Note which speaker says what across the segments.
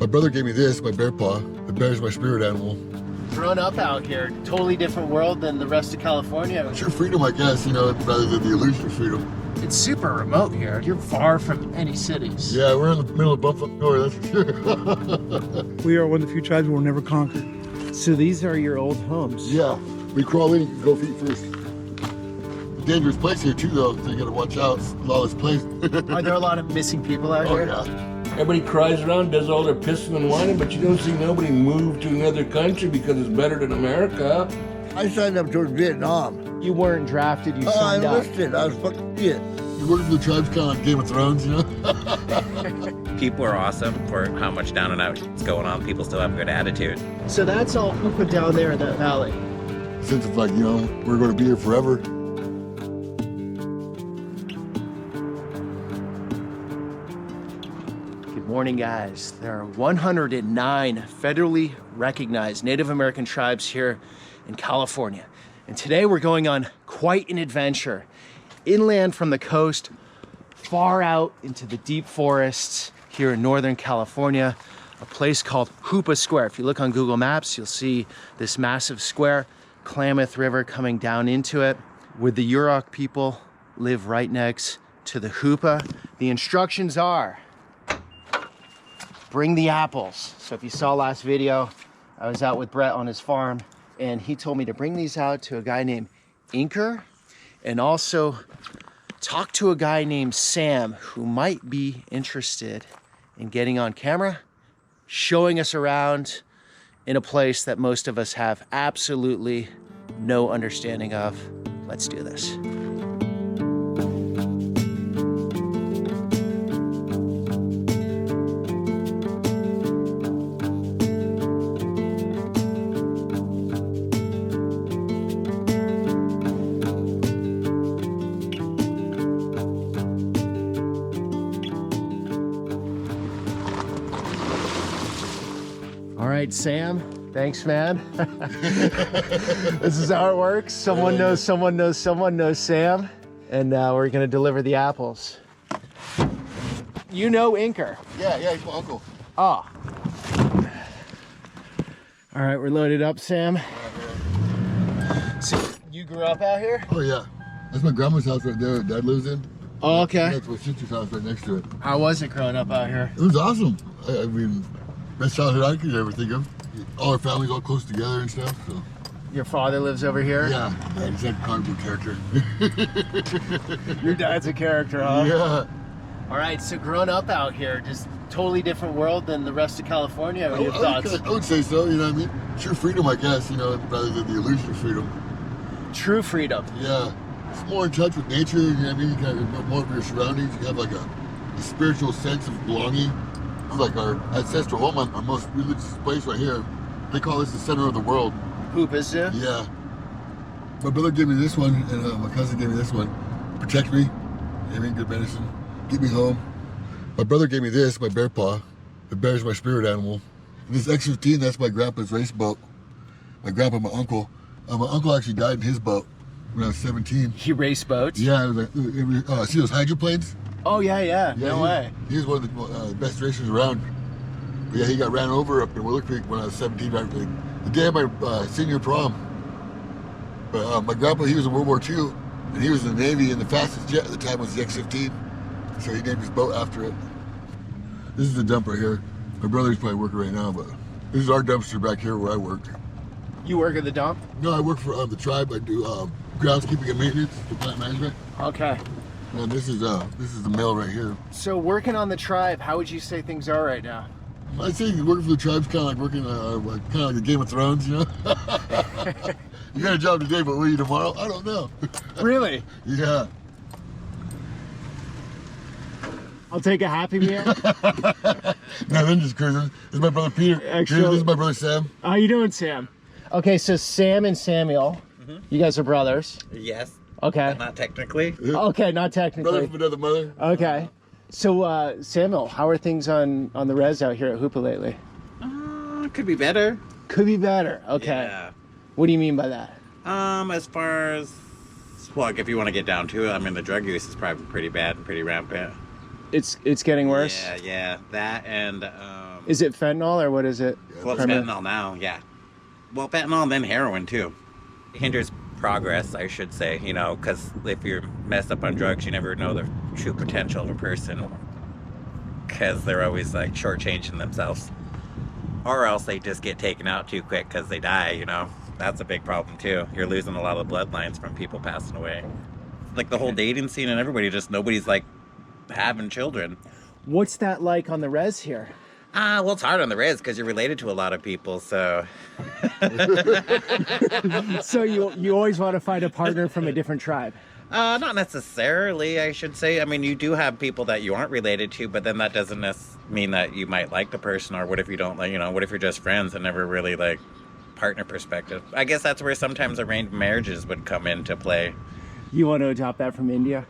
Speaker 1: My brother gave me this, my bear paw. The bear's my spirit animal.
Speaker 2: Grown up out here, totally different world than the rest of California.
Speaker 1: True freedom, I guess, you know, rather than the illusion of freedom.
Speaker 2: It's super remote here. You're far from any cities.
Speaker 1: Yeah, we're in the middle of bumfuck nowhere, that's for sure.
Speaker 3: We are one of the few tribes we'll never conquer.
Speaker 2: So these are your old homes?
Speaker 1: Yeah, we crawl in and go feet first. Dangerous place here too, though, so you gotta watch out. It's a lawless place.
Speaker 2: Are there a lot of missing people out
Speaker 1: Oh,
Speaker 2: here?
Speaker 1: yeah.
Speaker 4: Everybody cries around, does all their pissing and whining, but you don't see nobody move to another country because it's better than America.
Speaker 5: I signed up towards Vietnam.
Speaker 2: You weren't drafted, you
Speaker 5: I
Speaker 2: signed up.
Speaker 5: enlisted. I was fucking shit.
Speaker 1: You work for the tribes, kind of like Game of Thrones, you know?
Speaker 6: People are awesome for how much down and out is going on. People still have a good attitude.
Speaker 2: So that's all Hoopa down there in that valley.
Speaker 1: Sense of like, you know, we're going to be here forever.
Speaker 2: Good morning, guys. There are 109 federally recognized Native American tribes here in California. And today we're going on quite an adventure. Inland from the coast, far out into the deep forests here in Northern California, a place called Hoopa Square. If you look on Google Maps, you'll see this massive square, Klamath River coming down into it, where the Yurok people live right next to the Hoopa. The instructions are, bring the apples. So if you saw last video, I was out with Brett on his farm, and he told me to bring these out to a guy named Inker, and also talk to a guy named Sam who might be interested in getting on camera, showing us around in a place that most of us have absolutely no understanding of. Let's do this. All right, Sam, thanks, man. This is how it works. Someone knows someone knows someone knows Sam, and we're gonna deliver the apples. You know Inker?
Speaker 1: Yeah, he's my uncle.
Speaker 2: Oh. All right, we're loaded up, Sam. So you grew up out here?
Speaker 1: Oh, yeah. That's my grandma's house right there. Dad lives in.
Speaker 2: Oh, okay.
Speaker 1: That's my sister's house right next to it.
Speaker 2: How was it growing up out here?
Speaker 1: It was awesome. I mean, best childhood I could ever think of. All our family's all close together and stuff, so.
Speaker 2: Your father lives over here?
Speaker 1: Yeah, he's like a comic book character.
Speaker 2: Your dad's a character, huh?
Speaker 1: Yeah.
Speaker 2: All right, so growing up out here, just totally different world than the rest of California. What are your thoughts?
Speaker 1: I would say so, you know what I mean? True freedom, I guess, you know, rather than the illusion of freedom.
Speaker 2: True freedom.
Speaker 1: Yeah. It's more in touch with nature, you know what I mean? You kind of more of your surroundings. You have like a spiritual sense of belonging. It's like our ancestral home, our most religious place right here. They call this the center of the world.
Speaker 2: Hoopa Zoo?
Speaker 1: Yeah. My brother gave me this one, and my cousin gave me this one. Protect me. I mean, good medicine. Get me home. My brother gave me this, my bear paw. The bear's my spirit animal. And this X-15, that's my grandpa's race boat. My grandpa, my uncle actually died in his boat when I was 17.
Speaker 2: He raced boats?
Speaker 1: Yeah, it was like, see those hydroplanes?
Speaker 2: Oh, yeah. No way.
Speaker 1: He was one of the best racers around. But yeah, he got ran over up in Willow Creek when I was 17, right? The day of my senior prom. But my grandpa, he was in World War II, and he was in the Navy, and the fastest jet at the time was the X-15. So he named his boat after it. This is the dump right here. My brother's probably working right now, but this is our dumpster back here where I work.
Speaker 2: You work at the dump?
Speaker 1: No, I work for the tribe. I do groundskeeping and maintenance for plant management.
Speaker 2: Okay.
Speaker 1: And this is the mill right here.
Speaker 2: So working on the tribe, how would you say things are right now?
Speaker 1: I think working for the tribe's kind of like working, kind of like a Game of Thrones, you know? You got a job today, but will you tomorrow? I don't know.
Speaker 2: Really?
Speaker 1: Yeah.
Speaker 2: I'll take a Happy Meal.
Speaker 1: Nothing, just cruising. This is my brother Peter.
Speaker 2: Extra.
Speaker 1: This is my brother Sam.
Speaker 2: How you doing, Sam? Okay, so Sam and Samuel, you guys are brothers.
Speaker 6: Yes.
Speaker 2: Okay.
Speaker 6: Not technically.
Speaker 2: Okay, not
Speaker 1: Brother
Speaker 2: technically.
Speaker 1: from another mother.
Speaker 2: Okay. So, Samuel, how are things on the res out here at Hoopa lately?
Speaker 6: Could be better.
Speaker 2: Could be better. Okay.
Speaker 6: Yeah.
Speaker 2: What do you mean by that?
Speaker 6: As far as, well, if you want to get down to it, I mean, the drug use is probably pretty bad and pretty rampant.
Speaker 2: It's getting worse?
Speaker 6: Yeah. That and,
Speaker 2: Is it fentanyl or what is it?
Speaker 6: Well, it's fentanyl now, yeah. Well, fentanyl and then heroin, too. It hinders progress, I should say, you know, because if you're messed up on drugs, you never know the true potential of a person. Because they're always, like, shortchanging themselves. Or else they just get taken out too quick because they die, you know. That's a big problem, too. You're losing a lot of bloodlines from people passing away. Like, the whole dating scene and everybody, just nobody's, like, having children.
Speaker 2: What's that like on the res here?
Speaker 6: Well, it's hard on the res because you're related to a lot of people, so...
Speaker 2: So you always want to find a partner from a different tribe?
Speaker 6: Not necessarily, I should say. I mean, you do have people that you aren't related to, but then that doesn't mean that you might like the person, or what if you don't like, you know, what if you're just friends and never really, like, partner perspective? I guess that's where sometimes arranged marriages would come into play.
Speaker 2: You want to adopt that from India?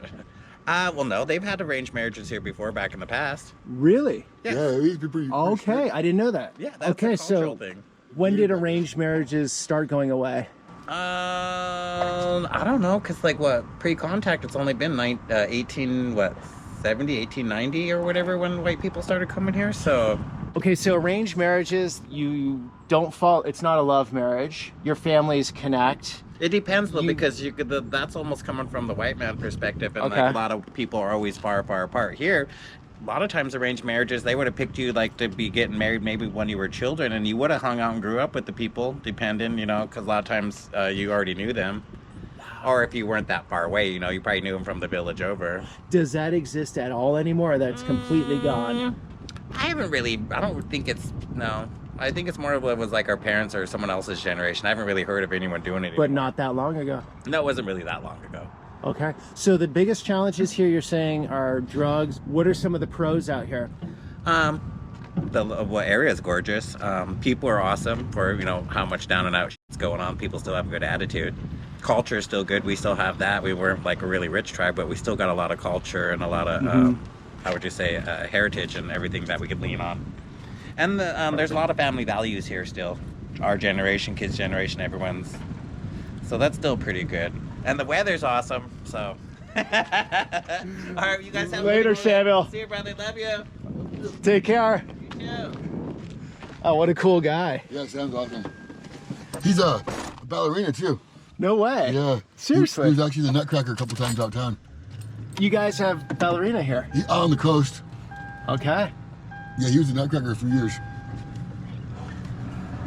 Speaker 6: Well, no, they've had arranged marriages here before back in the past.
Speaker 2: Really?
Speaker 1: Yeah, it used to be pretty
Speaker 2: Okay, I didn't know that.
Speaker 6: Yeah, that's
Speaker 2: okay,
Speaker 6: a cultural
Speaker 2: so
Speaker 6: thing.
Speaker 2: when did arranged marriages start going away?
Speaker 6: I don't know, because, like, what, pre-contact, it's only been 1890 or whatever when white people started coming here, so...
Speaker 2: Okay, so arranged marriages, you don't fall, it's not a love marriage. Your families connect.
Speaker 6: It depends, though, because that's almost coming from the white man perspective, and
Speaker 2: Okay.
Speaker 6: like a lot of people are always far, far apart. Here, a lot of times arranged marriages, they would have picked you like to be getting married maybe when you were children, and you would have hung out and grew up with the people, depending, you know, because a lot of times you already knew them. Or if you weren't that far away, you know, you probably knew them from the village over.
Speaker 2: Does that exist at all anymore, or that's completely gone?
Speaker 6: I don't think it's, no. I think it's more of it was like our parents or someone else's generation. I haven't really heard of anyone doing it anymore.
Speaker 2: But not that long ago.
Speaker 6: No, it wasn't really that long ago.
Speaker 2: Okay, so the biggest challenges here you're saying are drugs. What are some of the pros out here?
Speaker 6: The area is gorgeous. People are awesome for, you know, how much down and out shit's going on. People still have a good attitude. Culture is still good. We still have that. We weren't like a really rich tribe, but we still got a lot of culture and a lot of, how would you say, heritage and everything that we could lean on. And there's a lot of family values here still. Our generation, kids' generation, everyone's. So that's still pretty good. And the weather's awesome, so. All right, you guys have a
Speaker 2: Later,
Speaker 6: good one.
Speaker 2: Samuel.
Speaker 6: See you, brother. Love you.
Speaker 2: Take care.
Speaker 6: You too.
Speaker 2: Oh, what a cool guy.
Speaker 1: Yeah, sounds awesome. He's a ballerina too.
Speaker 2: No way.
Speaker 1: Yeah.
Speaker 2: Seriously?
Speaker 1: He was actually the Nutcracker a couple times out of town.
Speaker 2: You guys have ballerina here.
Speaker 1: On the coast.
Speaker 2: Okay.
Speaker 1: Yeah, he was a Nutcracker for years.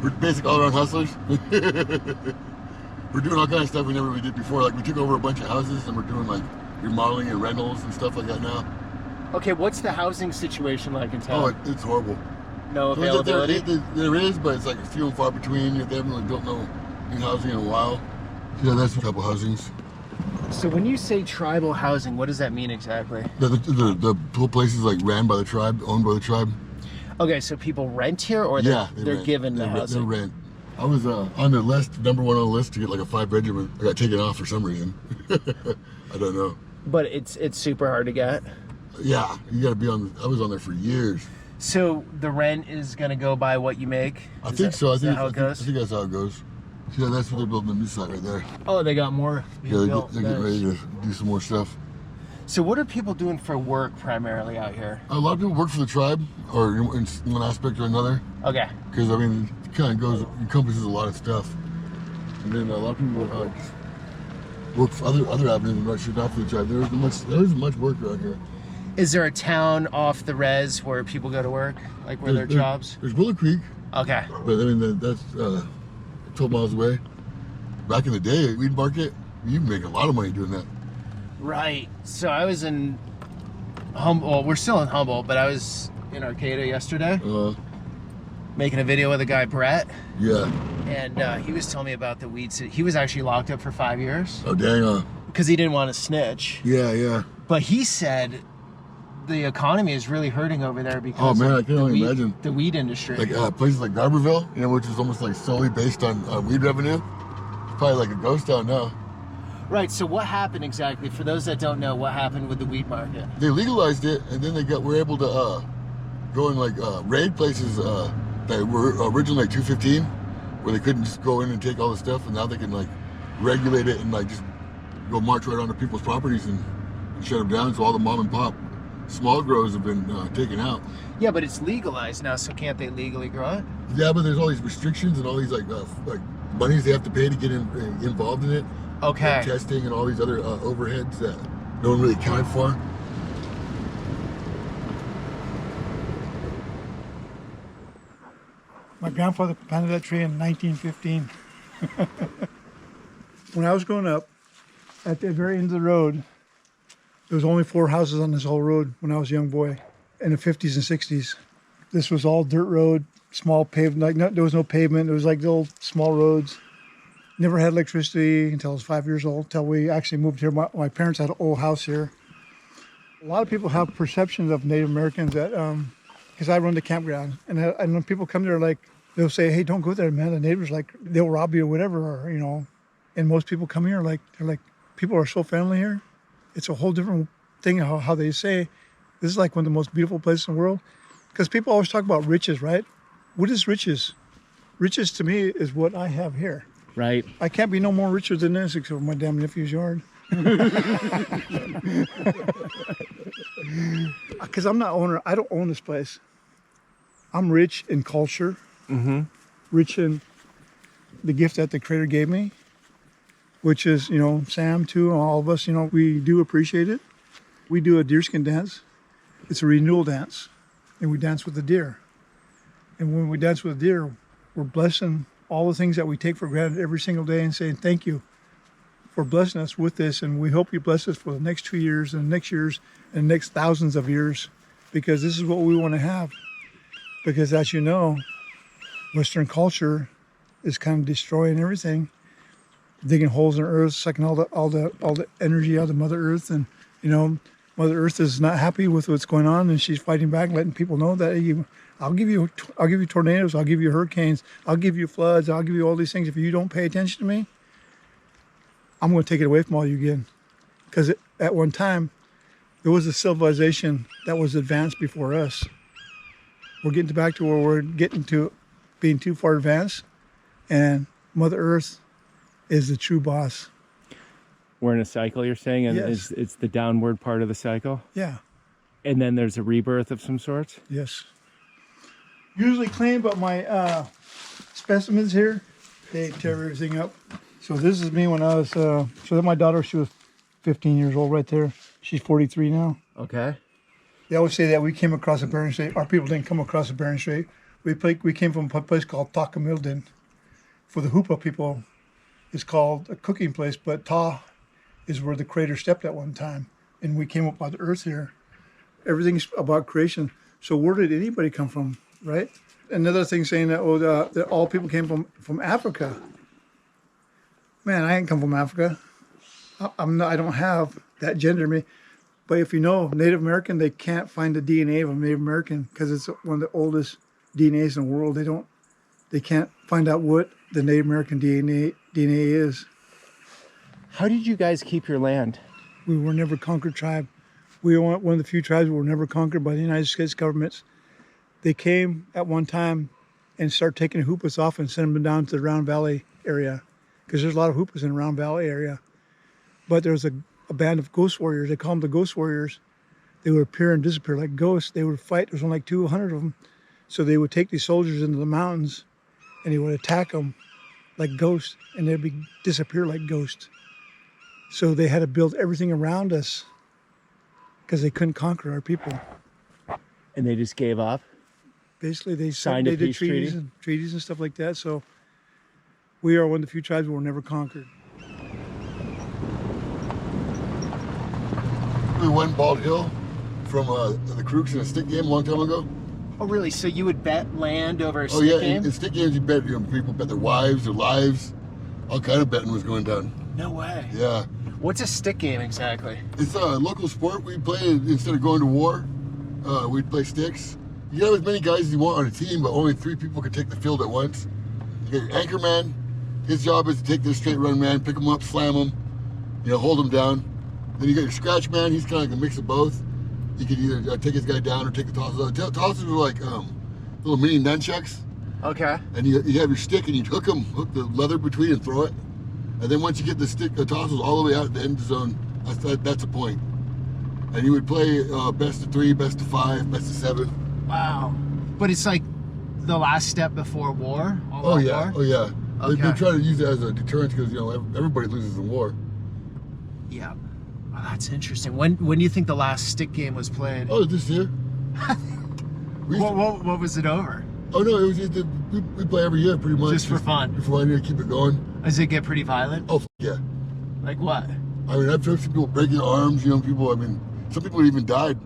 Speaker 1: We're basically all around hustlers. We're doing all kinds of stuff we never really did before. Like we took over a bunch of houses and we're doing like remodeling and rentals and stuff like that now.
Speaker 2: Okay, what's the housing situation like in town?
Speaker 1: Oh, it's horrible.
Speaker 2: No
Speaker 1: So
Speaker 2: availability?
Speaker 1: there is, but it's like few and far between. They haven't really built no new housing in a while. Yeah, that's a couple housings.
Speaker 2: So when you say tribal housing, what does that mean exactly?
Speaker 1: The whole place is like ran by the tribe, owned by the tribe.
Speaker 2: Okay, so people rent here, or
Speaker 1: Yeah,
Speaker 2: they're
Speaker 1: rent.
Speaker 2: given the
Speaker 1: They
Speaker 2: housing?
Speaker 1: rent. I was on the list, number one on the list to get like a 5-bedroom. I got taken off for some reason. I don't know.
Speaker 2: But it's super hard to get.
Speaker 1: Yeah, you got to be on. I was on there for years.
Speaker 2: So the rent is going to go by what you make?
Speaker 1: I think so. I
Speaker 2: Is
Speaker 1: think
Speaker 2: that how it goes?
Speaker 1: I think that's how it goes. Yeah, that's what they're building a new site right there.
Speaker 2: Oh, they got more being
Speaker 1: Yeah,
Speaker 2: built.
Speaker 1: they're getting ready to do some more stuff.
Speaker 2: So what are people doing for work primarily out here?
Speaker 1: A lot of people work for the tribe, or in one aspect or another.
Speaker 2: Okay.
Speaker 1: Because I mean, it kind of encompasses a lot of stuff. And then a lot of people work for other avenues, but not for the tribe. There isn't much work around here.
Speaker 2: Is there a town off the res where people go to work, like where their jobs?
Speaker 1: There's Willow Creek,
Speaker 2: Okay.
Speaker 1: but I mean that's 12 miles away. Back in the day, weed market, you can make a lot of money doing that.
Speaker 2: Right. So I was in Humboldt. Well, we're still in Humboldt, but I was in Arcata yesterday making a video with a guy, Brett.
Speaker 1: Yeah.
Speaker 2: And he was telling me about the weed city. He was actually locked up for 5 years
Speaker 1: Oh dang.
Speaker 2: because he didn't want to snitch.
Speaker 1: Yeah.
Speaker 2: But he said the economy is really hurting over there because
Speaker 1: Oh man, I
Speaker 2: of
Speaker 1: can only imagine.
Speaker 2: the weed industry.
Speaker 1: Like places like Garberville, which is almost like solely based on weed revenue. It's probably like a ghost town now.
Speaker 2: Right. So what happened exactly? For those that don't know, what happened with the weed market?
Speaker 1: They legalized it, and then were able to go and like raid places that were originally like 215, where they couldn't just go in and take all the stuff, and now they can like regulate it and like just go march right onto people's properties and shut them down. So all the mom and pop small grows have been taken out.
Speaker 2: Yeah, but it's legalized now, so can't they legally grow it?
Speaker 1: Yeah, but there's all these restrictions and all these like monies they have to pay to get involved in it.
Speaker 2: Okay.
Speaker 1: Like testing and all these other overheads that no one really accounted for.
Speaker 3: My grandfather planted that tree in 1915. When I was growing up, at the very end of the road, there was only 4 houses on this whole road when I was a young boy in the 50s and 60s. This was all dirt road, small pavement, there was no pavement. It was like the old small roads. Never had electricity until I was 5 years old, until we actually moved here. My parents had an old house here. A lot of people have perceptions of Native Americans that, because I run the campground, and when people come there, like, they'll say, hey, don't go there, man. The neighbors, like, they'll rob you or whatever, or, you know. And most people come here, like, they're like, people are so friendly here. It's a whole different thing how they say, this is like one of the most beautiful places in the world. Because people always talk about riches, right? What is riches? Riches to me is what I have here.
Speaker 2: Right.
Speaker 3: I can't be no more richer than this except for my damn nephew's yard. Because I'm not owner. I don't own this place. I'm rich in culture, rich in the gift that the Creator gave me, which is, you know, Sam too, and all of us, you know, we do appreciate it. We do a deerskin dance. It's a renewal dance, and we dance with the deer. And when we dance with the deer, we're blessing all the things that we take for granted every single day and saying thank you for blessing us with this. And we hope you bless us for the next 2 years and the next years and the next thousands of years, because this is what we want to have. Because as you know, Western culture is kind of destroying everything, digging holes in the earth, sucking all the energy out of Mother Earth. And, you know, Mother Earth is not happy with what's going on, and she's fighting back, letting people know that I'll give you tornadoes, I'll give you hurricanes, I'll give you floods, I'll give you all these things. If you don't pay attention to me, I'm going to take it away from all you again. Because at one time, there was a civilization that was advanced before us. We're getting back to where we're getting to being too far advanced, and Mother Earth is the true boss.
Speaker 2: We're in a cycle, you're saying, and
Speaker 3: Yes.
Speaker 2: it's the downward part of the cycle?
Speaker 3: Yeah.
Speaker 2: And then there's a rebirth of some sorts?
Speaker 3: Yes. Usually clean, but my specimens here, they tear everything up. So this is me when I was, so that my daughter, she was 15 years old right there. She's 43 now.
Speaker 2: Okay.
Speaker 3: They always say that we came across a Bering Strait. Our people didn't come across a Bering Strait. We came from a place called Takamilden. For the Hoopa people, it's called a cooking place, but Ta is where the Creator stepped at one time. And we came up on the earth here. Everything's about creation. So where did anybody come from, right? Another thing saying that, that all people came from Africa. Man, I ain't come from Africa. I don't have that gender in me. But if you know Native American, they can't find the DNA of a Native American because it's one of the oldest DNAs in the world. They can't find out what the Native American DNA is.
Speaker 2: How did you guys keep your land?
Speaker 3: We were never conquered tribe. We were one of the few tribes that were never conquered by the United States governments. They came at one time and started taking Hoopas off and sending them down to the Round Valley area, because there's a lot of Hoopas in the Round Valley area. But there's a band of ghost warriors. They call them the ghost warriors. They would appear and disappear like ghosts. They would fight. There's only like 200 of them. So they would take these soldiers into the mountains and they would attack them like ghosts, and they'd disappear like ghosts. So they had to build everything around us because they couldn't conquer our people.
Speaker 2: And they just gave up?
Speaker 3: Basically, they
Speaker 2: Signed a
Speaker 3: did
Speaker 2: peace
Speaker 3: treaties and stuff like that. So we are one of the few tribes that were never conquered.
Speaker 1: We won Bald Hill from the Crooks in a stick game a long time ago.
Speaker 2: Oh, really? So you would bet land over a
Speaker 1: Oh
Speaker 2: stick
Speaker 1: yeah,
Speaker 2: game?
Speaker 1: in stick games you bet, people bet their wives, their lives, all kind of betting was going down.
Speaker 2: No way.
Speaker 1: Yeah,
Speaker 2: What's a stick game exactly?
Speaker 1: it's a local sport. We play instead of going to war. We'd play sticks. You can have as many guys as you want on a team, but only 3 people can take the field at once. You got your anchor man. His job is to take this straight run man, pick him up, slam him, hold him down. Then you got your scratch man. He's kind of like a mix of both. You can either take his guy down or take the tosses out. Tosses are like little mini nunchucks.
Speaker 2: Okay.
Speaker 1: And you have your stick and you hook the leather between and throw it. And then once you get the tossels all the way out at the end of the zone, that's a point. And you would play best of 3, best of 5, best of 7.
Speaker 2: Wow. But it's like the last step before war?
Speaker 1: Oh yeah,
Speaker 2: war?
Speaker 1: oh yeah.
Speaker 2: Okay.
Speaker 1: They try to use it as a deterrent because, you know, everybody loses in war.
Speaker 2: Yeah. Oh, that's interesting. When do you think the last stick game was played?
Speaker 1: Oh, this year.
Speaker 2: What was it over?
Speaker 1: Oh no, it was just, we play every year pretty much.
Speaker 2: Just for fun?
Speaker 1: For fun, to keep it going.
Speaker 2: Does it get pretty violent?
Speaker 1: Oh, yeah.
Speaker 2: Like what?
Speaker 1: I mean, I've seen people breaking arms, you know, people, I mean, some people even died.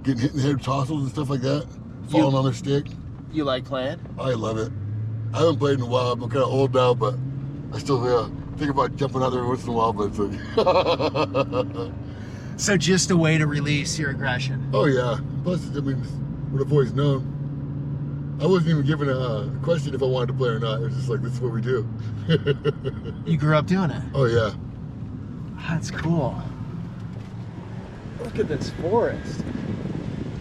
Speaker 1: Getting hit in the head with tossles and stuff like that. Falling on their stick.
Speaker 2: You like playing?
Speaker 1: I love it. I haven't played in a while. I'm kind of old now, but I still think about jumping out there once in a while, but it's like...
Speaker 2: So just a way to release your aggression?
Speaker 1: Oh, yeah. Plus, I mean, what I've always known. I wasn't even given a question if I wanted to play or not. It was just like, this is what we do.
Speaker 2: You grew up doing it?
Speaker 1: Oh, yeah.
Speaker 2: That's cool. Look at this forest.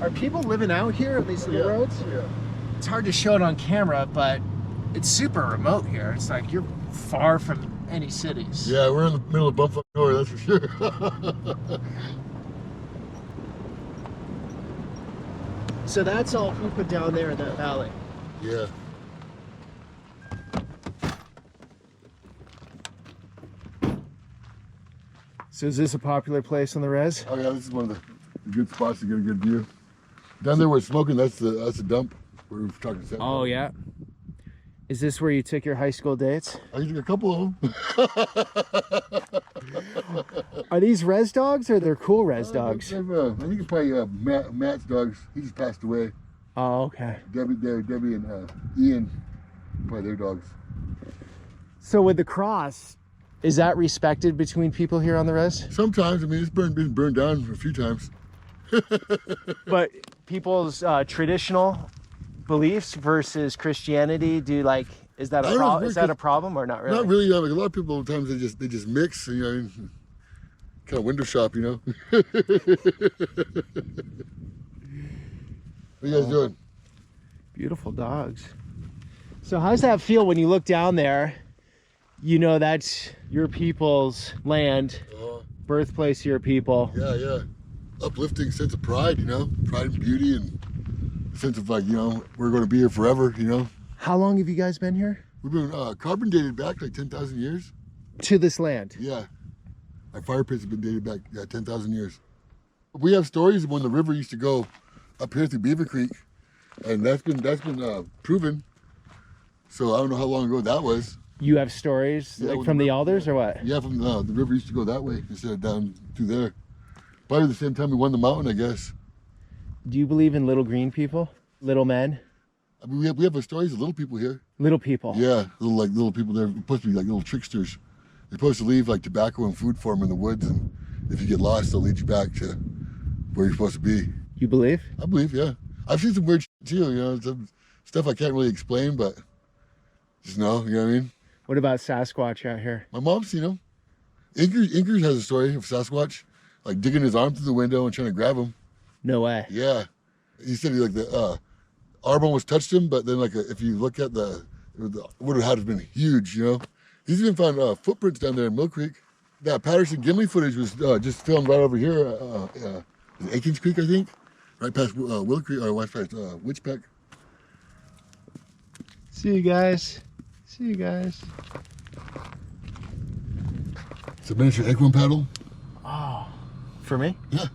Speaker 2: Are people living out here, at least in the roads?
Speaker 1: Yeah.
Speaker 2: It's hard to show it on camera, but it's super remote here. It's like you're far from any cities.
Speaker 1: Yeah, we're in the middle of bumfuck nowhere, that's for sure.
Speaker 2: So that's all Hoopa down there in that valley.
Speaker 1: Yeah.
Speaker 2: So is this a popular place on the res?
Speaker 1: Oh yeah, this is one of the good spots to get a good view. Down there where it's smoking, that's the dump where we're talking to.
Speaker 2: Oh yeah. Is this where you took your high school dates?
Speaker 1: I took a couple of them.
Speaker 2: Are these res dogs or they're cool res dogs?
Speaker 1: I think it's probably Matt's dogs. He just passed away.
Speaker 2: Oh, okay.
Speaker 1: Debbie and Ian, probably their dogs.
Speaker 2: So with the cross, is that respected between people here on the res?
Speaker 1: Sometimes, I mean, it's been burned down a few times.
Speaker 2: But people's traditional beliefs versus Christianity, is that a problem or not really?
Speaker 1: Not really. Like, a lot of people sometimes they just mix, you know, kind of window shop, you know. What you guys doing?
Speaker 2: Beautiful dogs. So how's that feel when you look down there? You know that's your people's land, birthplace of your people.
Speaker 1: Yeah. Uplifting sense of pride, you know, pride and beauty, and a sense of like, you know, we're going to be here forever, you know.
Speaker 2: How long have you guys been here?
Speaker 1: We've been carbon dated back like 10,000 years.
Speaker 2: To this land?
Speaker 1: Yeah. Our fire pits have been dated back 10,000 years. We have stories of when the river used to go up here through Beaver Creek, and that's been proven. So I don't know how long ago that was.
Speaker 2: You have stories from the elders or what?
Speaker 1: Yeah, from the river used to go that way instead of down through there. Probably the same time we won the mountain, I guess.
Speaker 2: Do you believe in little green people? Little men?
Speaker 1: I mean, we have stories of little people here.
Speaker 2: Little people?
Speaker 1: Yeah, little people. They're supposed to be like little tricksters. They're supposed to leave like tobacco and food for them in the woods, and if you get lost, they'll lead you back to where you're supposed to be.
Speaker 2: You believe?
Speaker 1: I believe, yeah. I've seen some weird shit too, you know, some stuff I can't really explain, but just know, you know what I mean?
Speaker 2: What about Sasquatch out here?
Speaker 1: My mom's seen him. Inkers has a story of Sasquatch, like digging his arm through the window and trying to grab him.
Speaker 2: No way.
Speaker 1: Yeah. He said he, like the arm almost touched him, but then like if you look at it would have had to been huge, you know? He's even found footprints down there in Mill Creek. That Patterson Gimli footage was just filmed right over here, Aikens Creek, I think, right past Will Creek, or right past Witchpeck.
Speaker 2: See you guys. See you guys.
Speaker 1: It's a miniature acorn paddle.
Speaker 2: Oh, for me?
Speaker 1: Yeah.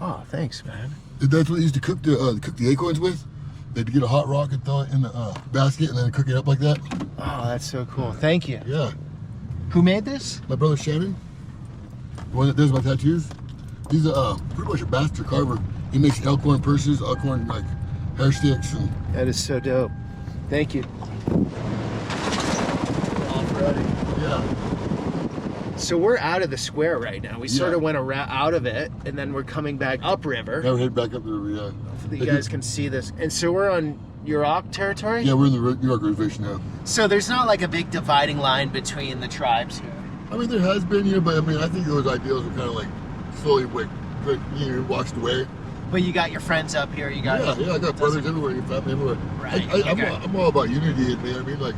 Speaker 2: Oh, thanks, man.
Speaker 1: That's what they used to cook the acorns with. They'd get a hot rock and throw it in the basket and then cook it up like that.
Speaker 2: Oh, that's so cool. Thank you.
Speaker 1: Yeah.
Speaker 2: Who made this?
Speaker 1: My brother Shannon, the one that does my tattoos. He's pretty much a master carver. He makes elkhorn purses, elkhorn like hair sticks, and
Speaker 2: That is so dope. Thank you.
Speaker 1: yeah.
Speaker 2: So we're out of the square right now. We sort of went out of it, and then we're coming back upriver.
Speaker 1: Now we're heading back up there. Yeah.
Speaker 2: Hopefully you guys can see this. And so we're on Yurok territory?
Speaker 1: Yeah, we're in the New York reservation now.
Speaker 2: So there's not like a big dividing line between the tribes here?
Speaker 1: I mean, there has been, you know, but I mean, I think those ideals are kind of like slowly washed away.
Speaker 2: But you got your friends up here, you got...
Speaker 1: Yeah, I got brothers everywhere, your family everywhere.
Speaker 2: Right,
Speaker 1: I'm all about unity, you know what I mean? Like,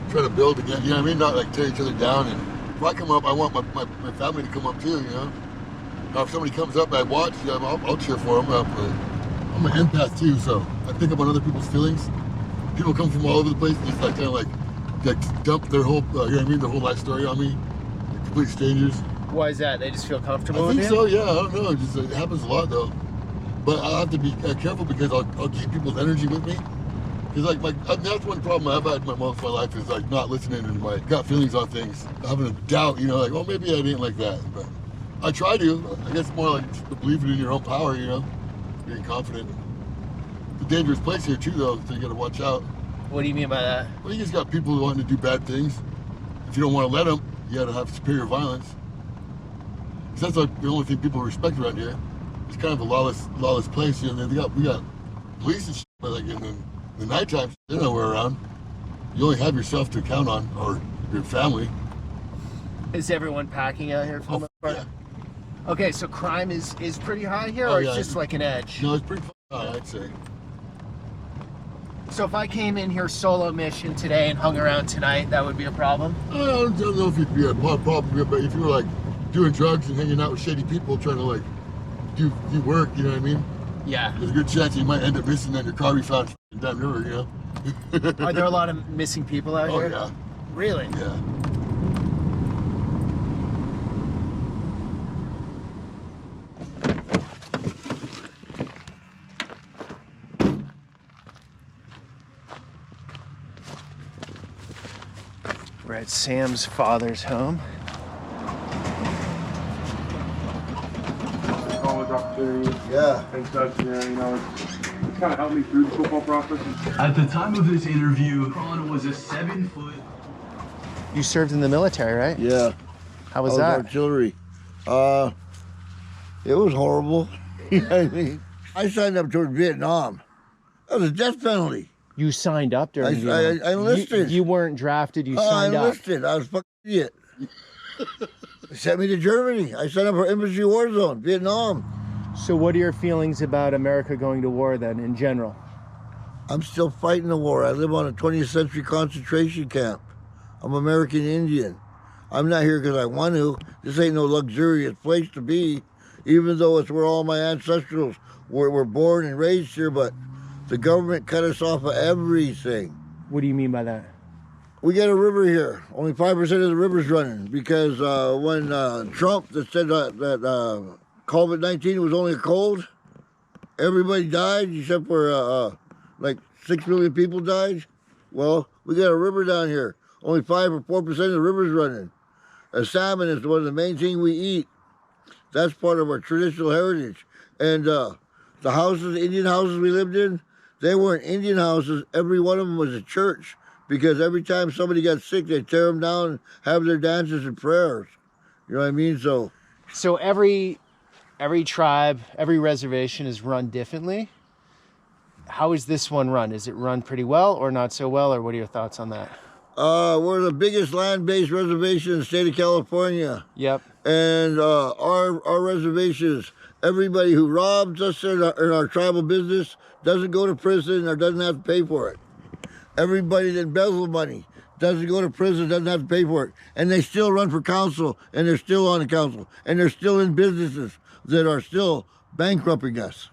Speaker 1: trying to build again, you know what I mean? Not like tear each other down. And if I come up, I want my family to come up too, you know? If somebody comes up, I watch. I'll cheer for them. I'm an empath too, so I pick up on other people's feelings. People come from all over the place, just like kind of like dump their whole, you know what I mean, their whole life story on me. Like complete strangers.
Speaker 2: Why is that? They just feel comfortable
Speaker 1: I
Speaker 2: with
Speaker 1: think
Speaker 2: you?
Speaker 1: so. Yeah, I don't know. It happens a lot though. But I'll have to be careful because I'll keep people's energy with me. Because that's one problem I've had most of my life is like not listening to my gut feelings on things, having a doubt. You know, like, oh, maybe I didn't like that, but I try to. I guess more like just believing in your own power. You know, being confident. It's a dangerous place here too, though, so you got to watch out.
Speaker 2: What do you mean by that?
Speaker 1: Well, you just got people who want to do bad things. If you don't want to let them, you got to have superior violence. Because that's like the only thing people respect around here. It's kind of a lawless place. You know, we got police and shit, but like in the nighttime, they're nowhere around. You only have yourself to count on, or your family.
Speaker 2: Is everyone packing out here for the most part?
Speaker 1: Yeah.
Speaker 2: Okay, so crime is pretty high here,
Speaker 1: Oh,
Speaker 2: or
Speaker 1: yeah.
Speaker 2: it's just like an edge?
Speaker 1: No, it's pretty high, I'd say.
Speaker 2: So if I came in here solo mission today and hung around tonight, that would be a problem?
Speaker 1: I don't know if it'd be a problem, but if you were like doing drugs and hanging out with shady people trying to like do work, you know what I mean?
Speaker 2: Yeah.
Speaker 1: There's a good chance you might end up missing and your car be found down the river, you know?
Speaker 2: Are there a lot of missing people out
Speaker 1: Oh,
Speaker 2: here?
Speaker 1: yeah.
Speaker 2: Really?
Speaker 1: Yeah.
Speaker 2: We're at Sam's father's home.
Speaker 7: College opportunities
Speaker 5: Yeah.
Speaker 7: and such, it's kind of helped me through the football process.
Speaker 8: At the time of this interview, Kron was a 7-foot.
Speaker 2: You served in the military, right?
Speaker 5: Yeah.
Speaker 2: How was
Speaker 5: I
Speaker 2: that?
Speaker 5: artillery. It was horrible. You know what I mean? I signed up towards Vietnam. That was a death penalty.
Speaker 2: You signed up during
Speaker 5: I
Speaker 2: Vietnam.
Speaker 5: enlisted.
Speaker 2: You weren't drafted, you
Speaker 5: I
Speaker 2: signed up.
Speaker 5: enlisted. I was a fucking idiot. They sent me to Germany. I signed up for infantry war zone, Vietnam.
Speaker 2: So what are your feelings about America going to war then, in general?
Speaker 5: I'm still fighting the war. I live on a 20th century concentration camp. I'm American Indian. I'm not here because I want to. This ain't no luxurious place to be, even though it's where all my ancestrals were born and raised here, but the government cut us off of everything.
Speaker 2: What do you mean by that?
Speaker 5: We got a river here. Only 5% of the river's running because when Trump that said that COVID-19 was only a cold, everybody died except for like 6 million people died. Well, we got a river down here. Only 5 or 4% of the river's running. A salmon is one of the main things we eat. That's part of our traditional heritage. And the houses, Indian houses we lived in, they weren't Indian houses. Every one of them was a church because every time somebody got sick, they'd tear them down and have their dances and prayers. You know what I mean? So
Speaker 2: every tribe, every reservation is run differently. How is this one run? Is it run pretty well or not so well, or what are your thoughts on that?
Speaker 5: we're the biggest land-based reservation in the state of California.
Speaker 2: Yep.
Speaker 5: And our reservations, everybody who robs us in our tribal business doesn't go to prison or doesn't have to pay for it. Everybody that embezzles money doesn't go to prison, doesn't have to pay for it. And they still run for council, and they're still on the council, and they're still in businesses that are still bankrupting us.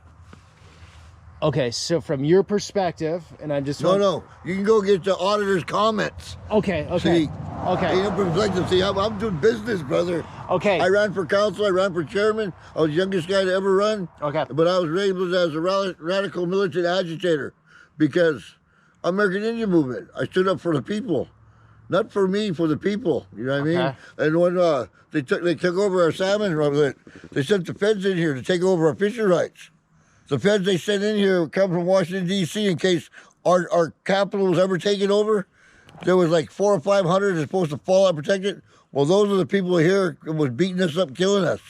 Speaker 2: Okay, so from your perspective, and I just
Speaker 5: No, you can go get the auditor's comments.
Speaker 2: Okay.
Speaker 5: See,
Speaker 2: Okay.
Speaker 5: in perspective, see, I'm doing business, brother.
Speaker 2: Okay.
Speaker 5: I ran for council, I ran for chairman. I was the youngest guy to ever run.
Speaker 2: Okay.
Speaker 5: But I was labeled as a radical militant agitator because American Indian movement. I stood up for the people. Not for me, for the people. You know what I mean?
Speaker 2: Okay.
Speaker 5: And when they took over our salmon, they sent the feds in here to take over our fishing rights. The feds they sent in here come from Washington, D.C. in case our capital was ever taken over. There was like 400 or 500 that's supposed to fall out protected. Well, those are the people here that was beating us up, killing us.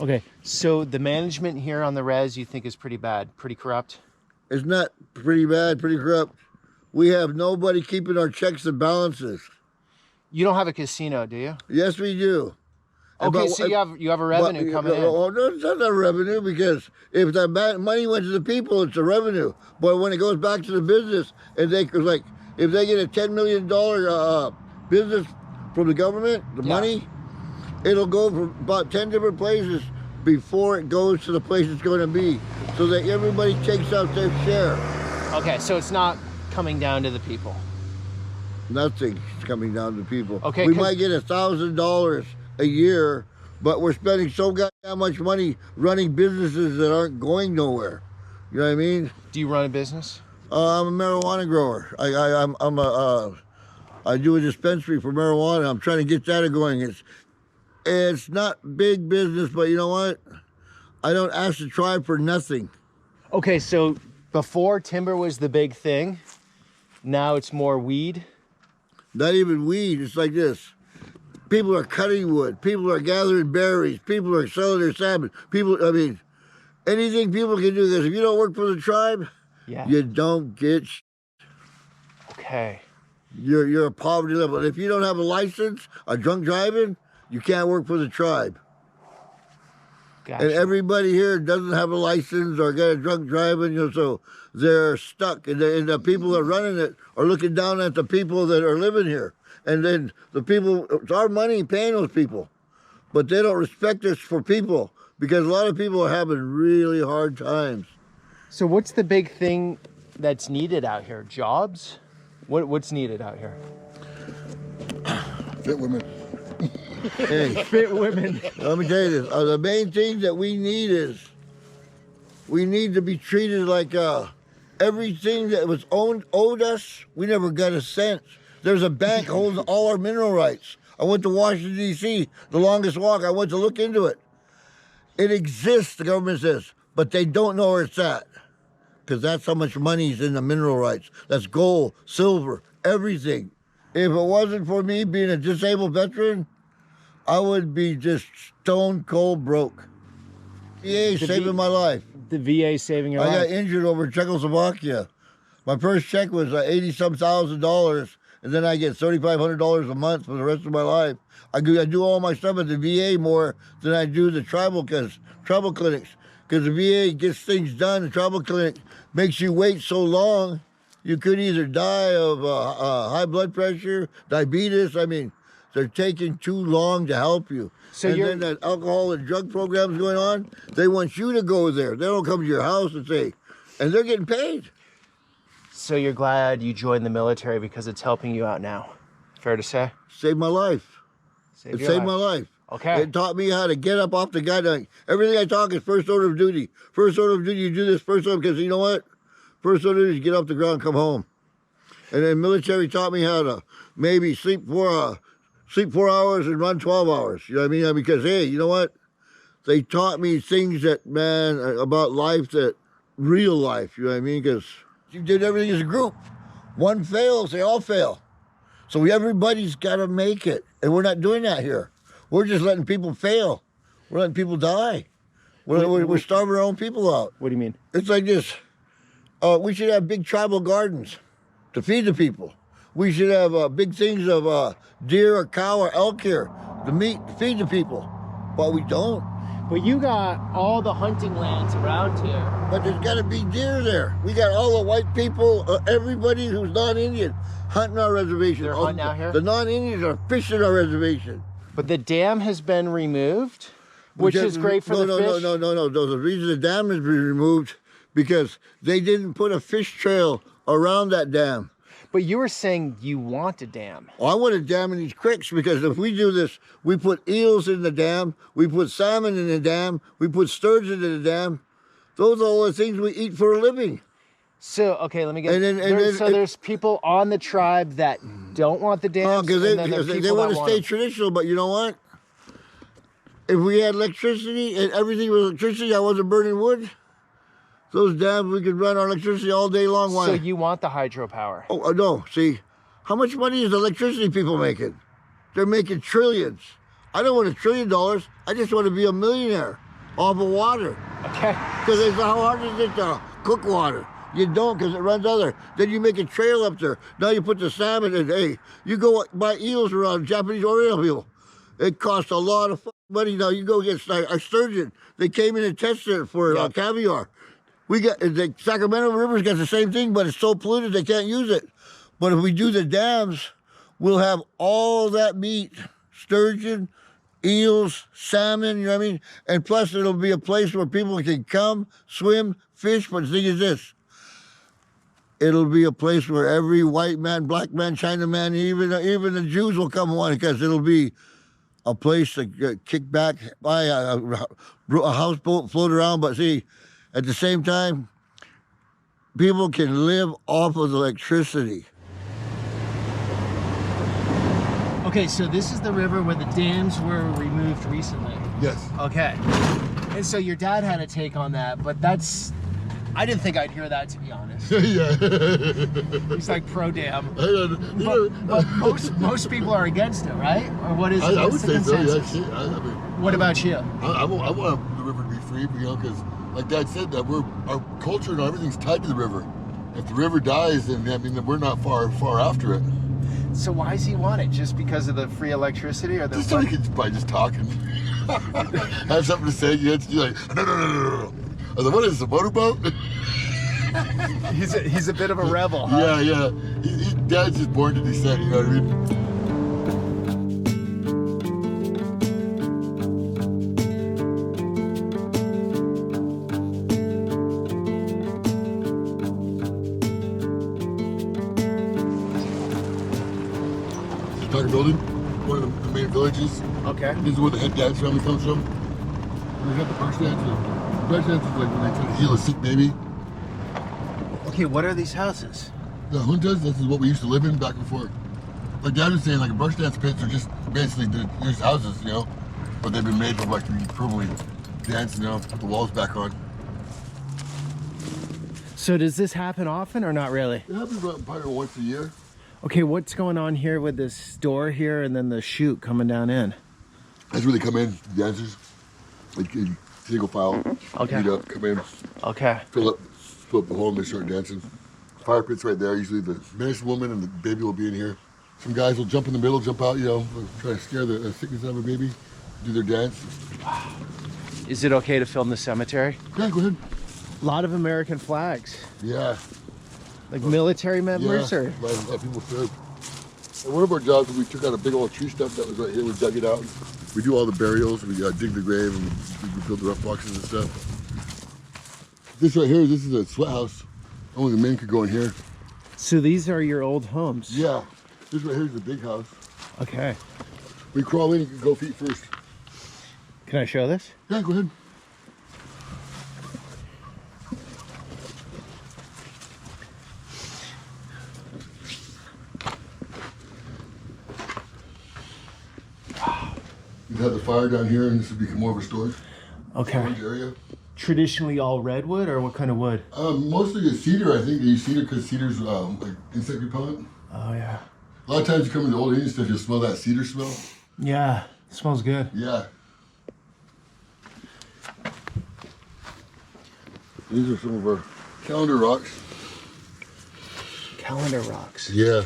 Speaker 2: Okay, so the management here on the res you think is pretty bad, pretty corrupt?
Speaker 5: It's not pretty bad, pretty corrupt. We have nobody keeping our checks and balances.
Speaker 2: You don't have a casino, do you?
Speaker 5: Yes, we do.
Speaker 2: Okay, so you have a revenue coming in.
Speaker 5: Oh, no, it's not a revenue because if that money went to the people, it's a revenue. But when it goes back to the business, and if they get a $10 million business from the government, the money, It'll go from about 10 different places before it goes to the place it's going to be, so that everybody takes out their share.
Speaker 2: Okay, so it's not coming down to the people.
Speaker 5: Nothing's coming down to people.
Speaker 2: Okay,
Speaker 5: we might get $1,000 a year, but we're spending so goddamn much money running businesses that aren't going nowhere. You know what I mean?
Speaker 2: Do you run a business?
Speaker 5: I'm a marijuana grower. I do a dispensary for marijuana. I'm trying to get that going. It's not big business, but you know what? I don't ask the tribe for nothing.
Speaker 2: Okay, so before timber was the big thing, now it's more weed.
Speaker 5: Not even weed. It's like this. People are cutting wood. People are gathering berries. People are selling their salmon. Anything people can do. Because if you don't work for the tribe, you don't get
Speaker 2: Okay.
Speaker 5: You're a poverty level. And if you don't have a license, a drunk driving, you can't work for the tribe.
Speaker 2: Gotcha.
Speaker 5: And everybody here doesn't have a license or got a drunk driving, so they're stuck. And the people that are running it are looking down at the people that are living here. And then the people, it's our money paying those people. But they don't respect us for people, because a lot of people are having really hard times.
Speaker 2: So what's the big thing that's needed out here? Jobs? What's needed out here?
Speaker 1: Fit women.
Speaker 5: Hey,
Speaker 2: Fit women.
Speaker 5: let me tell you this. The main thing that we need is we need to be treated like everything that was owed us, we never got a cent. There's a bank holding all our mineral rights. I went to Washington, D.C., the longest walk. I went to look into it. It exists, the government says, but they don't know where it's at, because that's how much money's in the mineral rights. That's gold, silver, everything. If it wasn't for me being a disabled veteran, I would be just stone cold broke. VA saving my life.
Speaker 2: The VA saving your
Speaker 5: I
Speaker 2: life.
Speaker 5: got injured over in Czechoslovakia. My first check was $80,000, and then I get $3,500 a month for the rest of my life. I do all my stuff at the VA more than I do the tribal clinics. Because the VA gets things done, the tribal clinic makes you wait so long, you could either die of high blood pressure, diabetes. They're taking too long to help you.
Speaker 2: So
Speaker 5: and then that alcohol and drug program's going on, they want you to go there. They don't come to your house and say, and they're getting paid.
Speaker 2: So you're glad you joined the military because it's helping you out now. Fair to say?
Speaker 5: Saved my life. It saved my life.
Speaker 2: Okay.
Speaker 5: It taught me how to get up off the goddamn. Everything I talk is first order of duty. First order of duty, you do this first order, because you know what? First order of duty is get off the ground and come home. And then military taught me how to maybe sleep 4 hours and run 12 hours. You know what I mean? Because, hey, you know what? They taught me things that, man, about life, that real life. You know what I mean? Because you did everything as a group. One fails, they all fail. So everybody's got to make it. And we're not doing that here. We're just letting people fail. We're letting people die. We're starving our own people out.
Speaker 2: What do you mean?
Speaker 5: It's like this. We should have big tribal gardens to feed the people. We should have big things of deer or cow or elk here, the meat to feed the people. But we don't.
Speaker 2: But you got all the hunting lands around here.
Speaker 5: But there's got to be deer there. We got all the white people, everybody who's non-Indian, hunting our reservation.
Speaker 2: They're hunting out here?
Speaker 5: The non-Indians are fishing our reservation.
Speaker 2: But the dam has been removed, which is great for the fish.
Speaker 5: No. The reason the dam has been removed, because they didn't put a fish trail around that dam.
Speaker 2: But you were saying you want a dam.
Speaker 5: Well, I want a dam in these creeks, because if we do this, we put eels in the dam, we put salmon in the dam, we put sturgeon in the dam. Those are all the things we eat for a living.
Speaker 2: So, okay, let me get... there's people on the tribe that don't want the dams,
Speaker 5: because
Speaker 2: and then there's
Speaker 5: they
Speaker 2: people
Speaker 5: want
Speaker 2: that
Speaker 5: to
Speaker 2: want
Speaker 5: stay
Speaker 2: them.
Speaker 5: traditional, but you know what? If we had electricity and everything was electricity, I wasn't burning wood, those dams, we could run our electricity all day long.
Speaker 2: So you want the hydropower?
Speaker 5: Oh, no. See, how much money is electricity people making? They're making trillions. I don't want $1 trillion. I just want to be a millionaire off of water.
Speaker 2: Okay.
Speaker 5: Because how hard is it to cook water? You don't, because it runs other. Then you make a trail up there. Now you put the salmon in. Hey, you go buy eels around Japanese Oriental people. It costs a lot of money. Now you go get a sturgeon. They came in and tested it for caviar. We got the Sacramento River's got the same thing, but it's so polluted they can't use it. But if we do the dams, we'll have all that meat, sturgeon, eels, salmon, you know what I mean? And plus it'll be a place where people can come, swim, fish, but the thing is this, it'll be a place where every white man, black man, China man, even the Jews will come on because it'll be a place to kick back, buy a houseboat, float around. But see, at the same time, people can live off of electricity.
Speaker 2: Okay, so this is the river where the dams were removed recently.
Speaker 1: Yes.
Speaker 2: Okay. And so your dad had a take on that, but I didn't think I'd hear that, to be honest.
Speaker 1: Yeah.
Speaker 2: He's like pro dam. But most people are against it, right? Or what is
Speaker 1: I would
Speaker 2: what's the
Speaker 1: say so, yeah.
Speaker 2: consensus?
Speaker 1: Shit.
Speaker 2: What about you?
Speaker 1: I want the river to be free, you know, because like Dad said, that our culture and everything's tied to the river. If the river dies, then I mean, then we're not far after it.
Speaker 2: So why does he want it? Just because of the free electricity, or the
Speaker 1: Just so he can by just talking, have something to say against you, like no. I was like, what is this, a motorboat?
Speaker 2: He's a bit of a rebel, huh?
Speaker 1: Yeah. Dad's just born to dissent, you know what I mean? Tucker Building, one of the main villages.
Speaker 2: Okay.
Speaker 1: This is where the head dad's family comes from. We have the Pearce dance. The Pearce dance is like when they try to heal a sick baby.
Speaker 2: Okay, what are these houses?
Speaker 1: The juntas, this is what we used to live in back before. Like Dad was saying, like a brush dance pits are just basically there's houses, you know, but they've been made for like permanently dancing, you know, put the walls back on.
Speaker 2: So does this happen often or not really?
Speaker 1: It happens probably once a year.
Speaker 2: Okay, what's going on here with this door here and then the chute coming down in?
Speaker 1: That's where they come in, dancers. Like single file,
Speaker 2: Okay.
Speaker 1: meet up, come in,
Speaker 2: Okay.
Speaker 1: fill up the hole and they start dancing. Fire pit's right there. Usually the medicine woman and the baby will be in here. Some guys will jump in the middle, jump out, you know, try to scare the sickness out of a baby, do their dance.
Speaker 2: Is it okay to film the cemetery?
Speaker 1: Yeah, go ahead.
Speaker 2: A lot of American flags.
Speaker 1: Yeah.
Speaker 2: Like military members
Speaker 1: Yeah,
Speaker 2: or?
Speaker 1: a lot of people serve. And one of our jobs, we took out a big old tree stump that was right here. We dug it out. We do all the burials. We dig the grave and we build the rough boxes and stuff. This right here, this is a sweat house. Only the men could go in here.
Speaker 2: So these are your old homes?
Speaker 1: Yeah. This right here is the big house.
Speaker 2: Okay.
Speaker 1: We crawl in, you can go feet first.
Speaker 2: Can I show this?
Speaker 1: Yeah, go ahead. You'd have the fire down here, and this would become more of a storage area.
Speaker 2: Traditionally all redwood, or what kind of wood?
Speaker 1: Mostly it's cedar. I think they use cedar because cedar's like insect repellent.
Speaker 2: Oh yeah.
Speaker 1: A lot of times you come into old Indian stuff, you'll smell that cedar smell.
Speaker 2: Yeah, it smells good.
Speaker 1: Yeah. These are some of our calendar rocks.
Speaker 2: Calendar rocks.
Speaker 1: Yeah.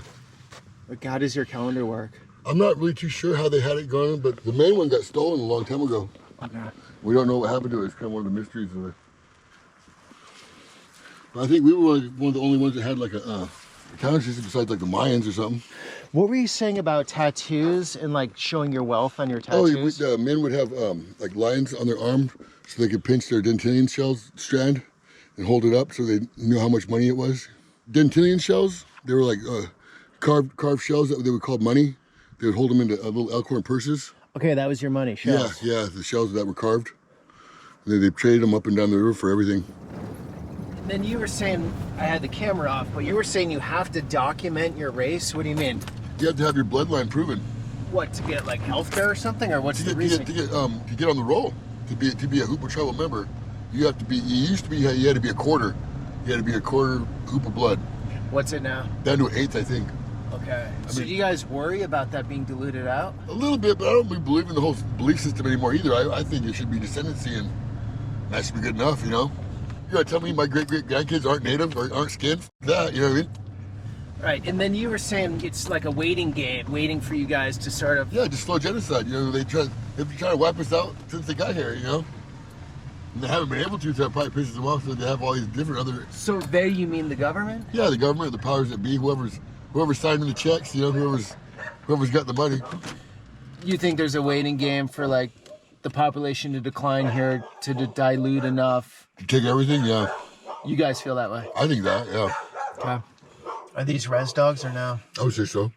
Speaker 2: Like, how does your calendar work?
Speaker 1: I'm not really too sure how they had it going, but the main one got stolen a long time ago.
Speaker 2: Okay.
Speaker 1: We don't know what happened to it. It's kind of one of the mysteries of it. But I think we were one of the only ones that had like a calendar system besides like the Mayans or something.
Speaker 2: What were you saying about tattoos and like showing your wealth on your tattoos?
Speaker 1: Oh, men would have like lines on their arm so they could pinch their dentillion shells strand and hold it up so they knew how much money it was. Dentillion shells, they were like carved shells that they would call money. They would hold them into little elkhorn purses.
Speaker 2: Okay, that was your money shells.
Speaker 1: Yeah, the shells that were carved. And they traded them up and down the river for everything.
Speaker 2: Then you were saying, I had the camera off, but you were saying you have to document your race. What do you mean?
Speaker 1: You have to have your bloodline proven.
Speaker 2: What, to get like healthcare or something, or what's the reason?
Speaker 1: To get on the roll, to be a Hoopa tribal member, you had to be a quarter. You had to be a quarter Hoopa blood.
Speaker 2: What's it now?
Speaker 1: Down to an eighth, I think.
Speaker 2: Okay. So do you guys worry about that being diluted out?
Speaker 1: A little bit, but I don't really believe in the whole belief system anymore either. I think it should be descendancy, and that should be good enough, you know? You gotta tell me my great-great-grandkids aren't native or aren't skinned? That, you know what I mean?
Speaker 2: Right, and then you were saying it's like a waiting game, waiting for you guys to sort of...
Speaker 1: Yeah, just slow genocide. You know, they've been trying to wipe us out since they got here, you know? And they haven't been able to, so that probably pisses them off, so they have all these different other...
Speaker 2: So they, you mean the government?
Speaker 1: Yeah, the government, the powers that be, whoever's signing the checks, you know, whoever's got the money.
Speaker 2: you think there's a waiting game for like the population to decline here to dilute enough?
Speaker 1: To take everything, yeah.
Speaker 2: You guys feel that way?
Speaker 1: I think that, yeah.
Speaker 2: Okay. Are these res dogs or no?
Speaker 1: I would say so.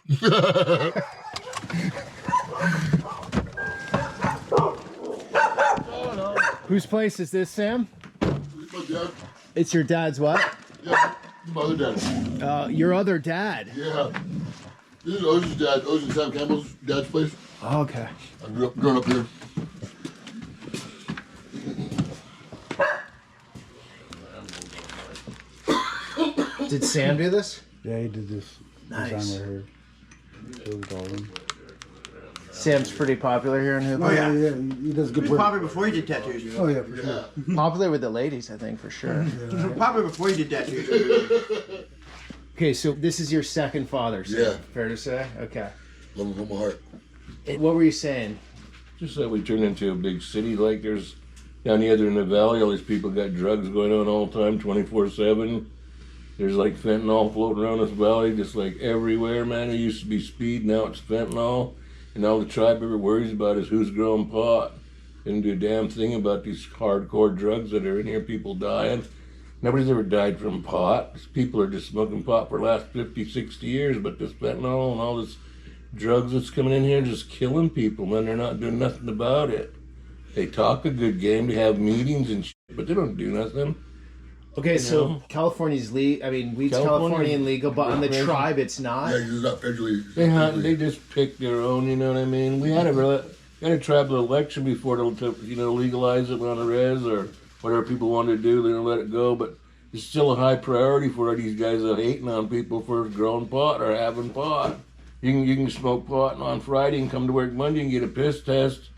Speaker 2: Whose place is this, Sam?
Speaker 1: My dad.
Speaker 2: It's your dad's what?
Speaker 1: Yeah, my other dad.
Speaker 2: Your other dad.
Speaker 1: Yeah. This is Oz's dad. Oz and Sam Campbell's dad's place.
Speaker 2: Oh, okay.
Speaker 1: I grew up here.
Speaker 2: Did Sam do this?
Speaker 3: Yeah, he did this
Speaker 2: Nice.
Speaker 3: design right here. Built all of them.
Speaker 2: Sam's pretty popular here in Hoopa.
Speaker 3: Oh yeah, yeah. He does good work.
Speaker 9: Popular before he did tattoos.
Speaker 3: Oh yeah, for sure.
Speaker 2: Popular with the ladies, I think, for sure.
Speaker 9: Popular before he did tattoos.
Speaker 2: Okay, so this is your second father, Sam.
Speaker 1: Yeah.
Speaker 2: Fair to say? Okay.
Speaker 1: Love him from my heart.
Speaker 2: What were you saying?
Speaker 4: Just that we turned into a big city. Like there's down the other in the valley, all these people got drugs going on all the time, 24/7. There's like fentanyl floating around this valley, just like everywhere, man. It used to be speed, now it's fentanyl. And all the tribe ever worries about is who's growing pot. They didn't do a damn thing about these hardcore drugs that are in here, people dying. Nobody's ever died from pot. These people are just smoking pot for the last 50, 60 years, but this fentanyl and all this drugs that's coming in here just killing people, man. They're not doing nothing about it. They talk a good game, they have meetings and shit, but they don't do nothing.
Speaker 2: Okay, so
Speaker 4: know?
Speaker 2: California's legal. I mean, weed's
Speaker 4: California-
Speaker 2: Californian legal, but on the tribe, it's not.
Speaker 1: Yeah, he's not federally.
Speaker 4: They hunt, they just pick their own, you know what I mean? We had a tribal election before to legalize it on a res or whatever people wanted to do, they don't let it go, but it's still a high priority for these guys that are hating on people for growing pot or having pot. You can smoke pot on Friday and come to work Monday and get a piss test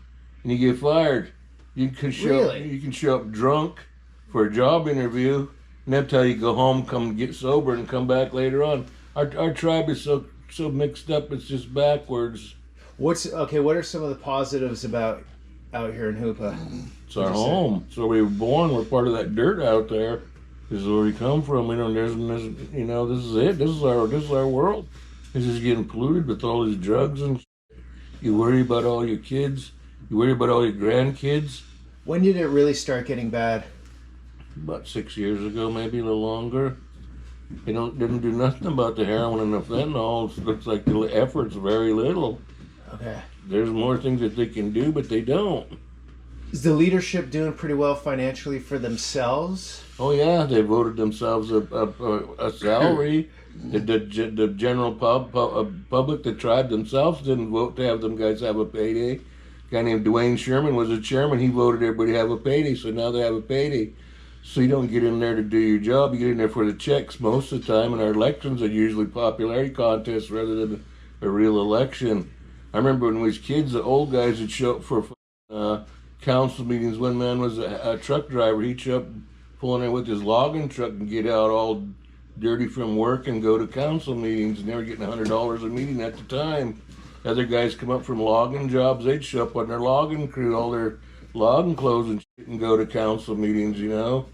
Speaker 4: and you get fired. You can show up drunk for a job interview, and that's how you go home, come get sober, and come back later on. Our tribe is so mixed up, it's just backwards.
Speaker 2: What are some of the positives about out here in Hoopa?
Speaker 4: It's our home. It's where we were born. We're part of that dirt out there. This is where we come from. This is it. This is our world. This is getting polluted with all these drugs and shit. You worry about all your kids. You worry about all your grandkids.
Speaker 2: When did it really start getting bad?
Speaker 4: About 6 years ago, maybe a little longer. They didn't do nothing about the heroin and the fentanyl. It looks like the effort's very little.
Speaker 2: Okay.
Speaker 4: There's more things that they can do, but they don't.
Speaker 2: Is the leadership doing pretty well financially for themselves?
Speaker 4: Oh yeah, they voted themselves a salary. The general public, the tribe themselves didn't vote to have them guys have a payday. A guy named Dwayne Sherman was the chairman. He voted everybody to have a payday, so now they have a payday. So you don't get in there to do your job. You get in there for the checks most of the time. And our elections are usually popularity contests rather than a real election. I remember when we was kids, the old guys would show up for council meetings. One man was a truck driver. He'd show up pulling in with his logging truck and get out all dirty from work and go to council meetings. And they were getting $100 a meeting at the time. Other guys come up from logging jobs. They'd show up on their logging crew, all their logging clothes and shit, and go to council meetings, you know.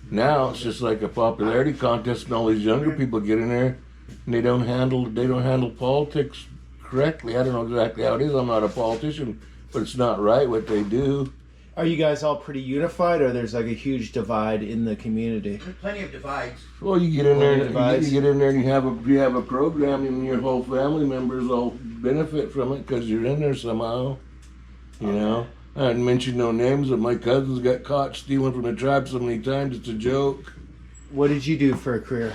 Speaker 4: Now it's just like a popularity contest, and all these younger people get in there and they don't handle politics correctly. I don't know exactly how it is. I'm not a politician, but it's not right what they do.
Speaker 2: Are you guys all pretty unified, or there's like a huge divide in the community?
Speaker 9: There's plenty of divides.
Speaker 4: Well, you get in there,
Speaker 2: Divides.
Speaker 4: you get in there, and you have a program, and your whole family members all benefit from it because you're in there somehow. You know. I didn't mention no names, but my cousins got caught stealing from the tribe so many times. It's a joke.
Speaker 2: What did you do for a career?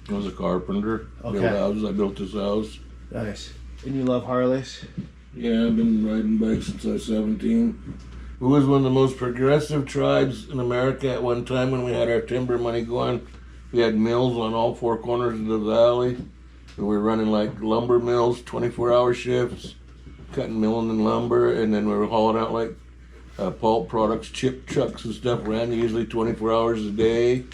Speaker 4: I was a carpenter.
Speaker 2: Okay.
Speaker 4: Built houses. I built this house.
Speaker 2: Nice. And you love Harleys?
Speaker 4: Yeah, I've been riding bikes since I was 17. We was one of the most progressive tribes in America at one time when we had our timber money going. We had mills on all four corners of the valley. We were running like lumber mills, 24-hour shifts, cutting, milling, and lumber, and then we were hauling out like pulp products, chip trucks and stuff, ran usually 24 hours a day.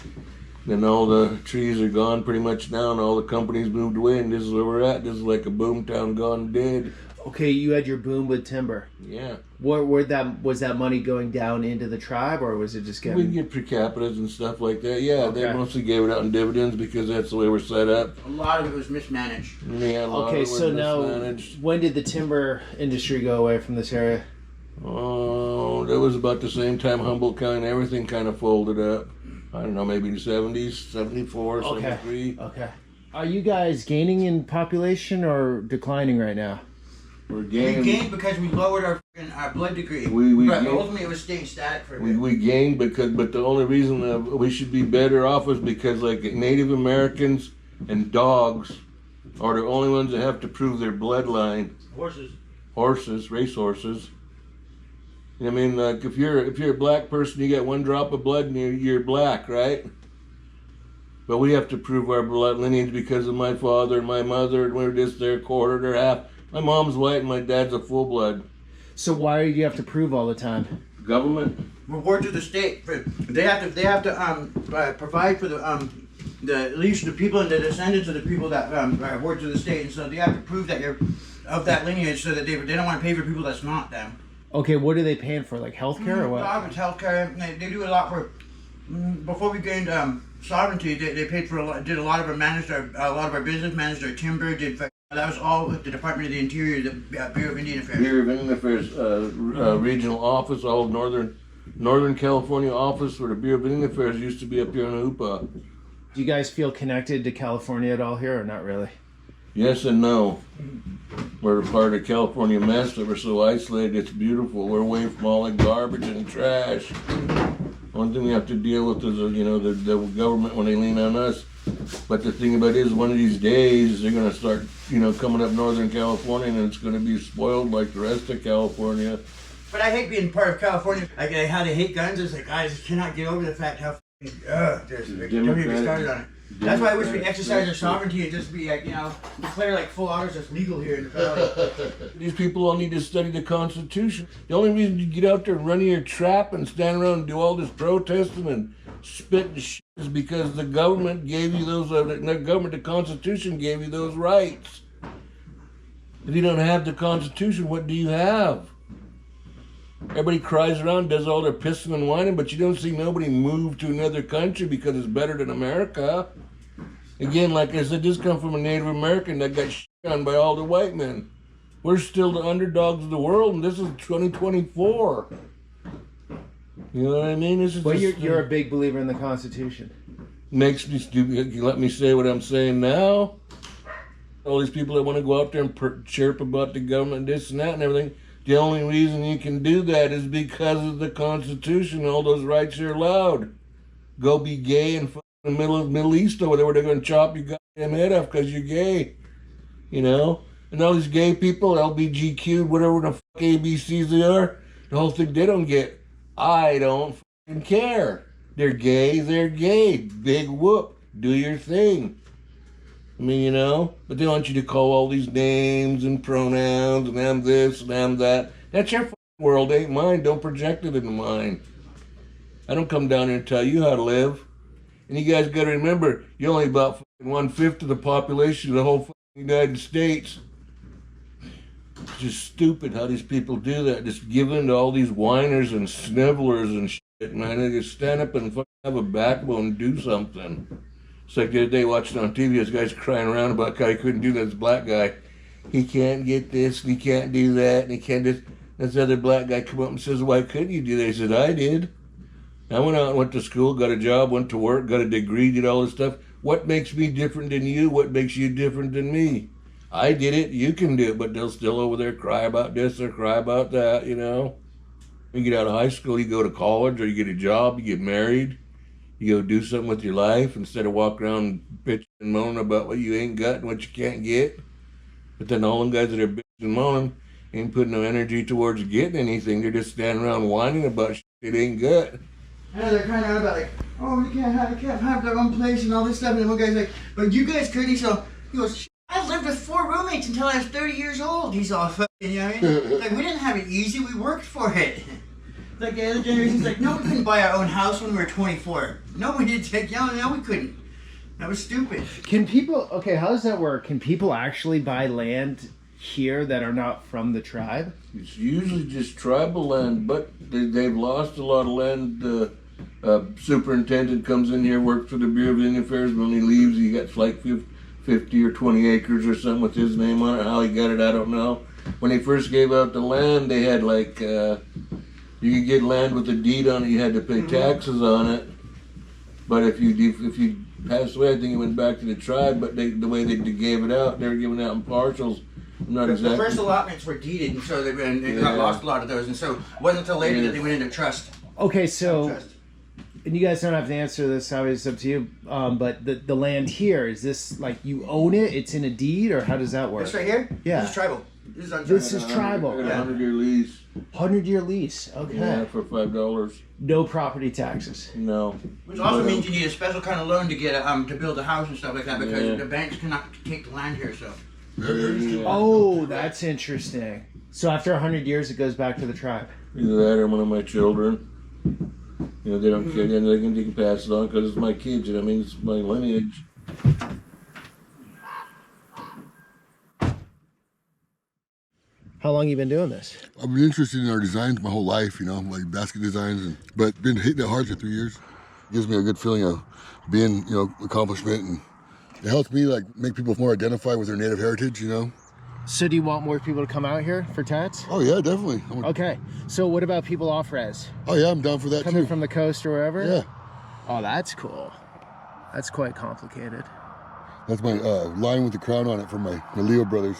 Speaker 4: Then all the trees are gone pretty much now, and all the companies moved away, and this is where we're at. This is like a boom town gone dead.
Speaker 2: Okay, you had your boom with timber.
Speaker 4: Yeah.
Speaker 2: Where was that money going down into the tribe, or was it just
Speaker 4: We
Speaker 2: getting?
Speaker 4: get per capitas and stuff like that. Yeah, they
Speaker 2: Okay.
Speaker 4: mostly gave it out in dividends because that's the way we're set up.
Speaker 9: A lot of it was mismanaged.
Speaker 4: Yeah, a lot
Speaker 2: Okay,
Speaker 4: of it was
Speaker 2: so now
Speaker 4: mismanaged.
Speaker 2: when did the timber industry go away from this area?
Speaker 4: Oh, that was about the same time Humboldt County and everything kind of folded up. I don't know, maybe in the 70s, 74,
Speaker 2: Okay.
Speaker 4: 73.
Speaker 2: Okay. Are you guys gaining in population or declining right now?
Speaker 4: We're
Speaker 9: We
Speaker 4: gaining.
Speaker 9: gained because we lowered our blood degree.
Speaker 4: We
Speaker 9: but
Speaker 4: gained-
Speaker 9: ultimately it was staying static for a bit.
Speaker 4: We gained but the only reason that we should be better off is because like Native Americans and dogs are the only ones that have to prove their bloodline.
Speaker 9: Horses.
Speaker 4: Racehorses. I mean, like if you're a black person, you get one drop of blood and you're black, right? But we have to prove our blood lineage because of my father and my mother, and we're just their quarter or half. My mom's white and my dad's a full blood.
Speaker 2: So why do you have to prove all the time?
Speaker 4: Government.
Speaker 9: Reward to the state. They have to provide for the at least the people and the descendants of the people that reward to the state, and so they have to prove that you're of that lineage, so that they don't want to pay for people that's not them.
Speaker 2: Okay, what are they paying for? Like healthcare or what?
Speaker 9: Government, healthcare. They do a lot for. Before we gained sovereignty, they paid for did a lot of our business, managed our timber, that was all with the Department of the Interior, the Bureau of Indian Affairs.
Speaker 4: Bureau of Indian Affairs regional office, all of Northern California office where the Bureau of Indian Affairs used to be up here in Hoopa.
Speaker 2: Do you guys feel connected to California at all here, or not really?
Speaker 4: Yes and no. We're a part of California mess that we're so isolated. It's beautiful. We're away from all the garbage and trash. One thing we have to deal with is, the government when they lean on us. But the thing about it is, one of these days they're going to start, coming up Northern California, and it's going to be spoiled like the rest of California.
Speaker 9: But I hate being part of California. Like how they hate guns. It's like I just cannot get over the fact how don't even get started on it. That's why I wish we'd exercise our sovereignty and just be like, declare like full hours that's legal here in the valley.
Speaker 4: These people all need to study the Constitution. The only reason you get out there and run in your trap and stand around and do all this protesting and spit and shit is because the government gave you those, the Constitution gave you those rights. If you don't have the Constitution, what do you have? Everybody cries around, does all their pissing and whining, but you don't see nobody move to another country because it's better than America. Again, like I said, this come from a Native American that got shit on by all the white men. We're still the underdogs of the world, and this is 2024. You know what I mean? This is
Speaker 2: But
Speaker 4: just,
Speaker 2: you're a big believer in the Constitution.
Speaker 4: makes me stupid. You let me say what I'm saying now. All these people that want to go out there and chirp about the government, this and that and everything. The only reason you can do that is because of the Constitution. All those rights are allowed. Go be gay in the Middle East or whatever. They're going to chop your goddamn head off because you're gay. And all these gay people, LBGQ, whatever the fuck ABCs they are, the whole thing they don't get. I don't fucking care. They're gay, they're gay. Big whoop. Do your thing. I mean, but they want you to call all these names and pronouns and I'm this and I'm that. That's your fucking world, ain't mine. Don't project it into mine. I don't come down here and tell you how to live. And you guys got to remember, you're only about 1/5 of the population of the whole fucking United States. It's just stupid how these people do that. Just give in to all these whiners and snivelers and shit, man. They just stand up and fucking have a backbone and do something. It's like the other day watching on TV, this guy's crying around about how he couldn't do that. This black guy, he can't get this, and he can't do that, and he can't do this. This other black guy come up and says, why couldn't you do that? He said, I did. I went out and went to school, got a job, went to work, got a degree, did all this stuff. What makes me different than you? What makes you different than me? I did it, you can do it, but they'll still over there cry about this or cry about that, You get out of high school, you go to college, or you get a job, you get married. You go do something with your life instead of walk around bitching and moaning about what you ain't got and what you can't get. But then all them guys that are bitching and moaning ain't putting no energy towards getting anything. They're just standing around whining about shit they ain't got.
Speaker 9: And they're crying out about they can't have their own place and all this stuff. And the one guy's like, but you guys couldn't. So he goes, I lived with 4 roommates until I was 30 years old. He's all fucking, you know what I mean? Like, we didn't have it easy. We worked for it. Like the other generation's like, no, we couldn't buy our own house when we were 24. No, we didn't take, no, we couldn't. That was stupid.
Speaker 2: Can people, how does that work? Can people actually buy land here that are not from the tribe?
Speaker 4: It's usually just tribal land, but they've lost a lot of land. Superintendent comes in here, works for the Bureau of Indian Affairs, but when he leaves, he gets like 50 or 20 acres or something with his name on it. How he got it, I don't know. When they first gave out the land, they had like, you could get land with a deed on it, you had to pay taxes on it. But if you passed away, I think it went back to the tribe, but the way they gave it out, they were giving it out in partials. I'm not exactly.
Speaker 9: The first allotments were deeded, and so they got lost a lot of those, and so it wasn't until later that they went into trust.
Speaker 2: Okay, so, and you guys don't have to answer this, obviously it's up to you, but the land here, is this like you own it, it's in a deed, or how does that work?
Speaker 9: This right here?
Speaker 2: Yeah.
Speaker 9: This is tribal.
Speaker 2: This is tribal.
Speaker 4: A 100-year lease.
Speaker 2: 100-year lease, okay.
Speaker 4: Yeah, for $5.
Speaker 2: No property taxes.
Speaker 4: No.
Speaker 9: Which also means you need a special kind of loan to get to build a house and stuff like that, because the banks cannot take the land here, so.
Speaker 2: Oh, that's interesting. So after 100 years, it goes back to the tribe.
Speaker 4: Either that or one of my children. You know, they don't care. Then they can pass it on because it's my kids. You know, I mean, it's my lineage.
Speaker 2: How long you been doing this?
Speaker 1: I've been interested in our designs my whole life, you know, like basket designs, but been hitting it hard for 3 years. It gives me a good feeling of being, you know, accomplishment, and it helps me like make people more identify with their native heritage, you know.
Speaker 2: So do you want more people to come out here for tats?
Speaker 1: Oh yeah, definitely.
Speaker 2: Okay. So what about people off res?
Speaker 1: Oh yeah, I'm down for that
Speaker 2: Coming
Speaker 1: too.
Speaker 2: from the coast or wherever?
Speaker 1: Yeah.
Speaker 2: Oh, that's cool. That's quite complicated.
Speaker 1: That's my lion with the crown on it from my Leo brothers.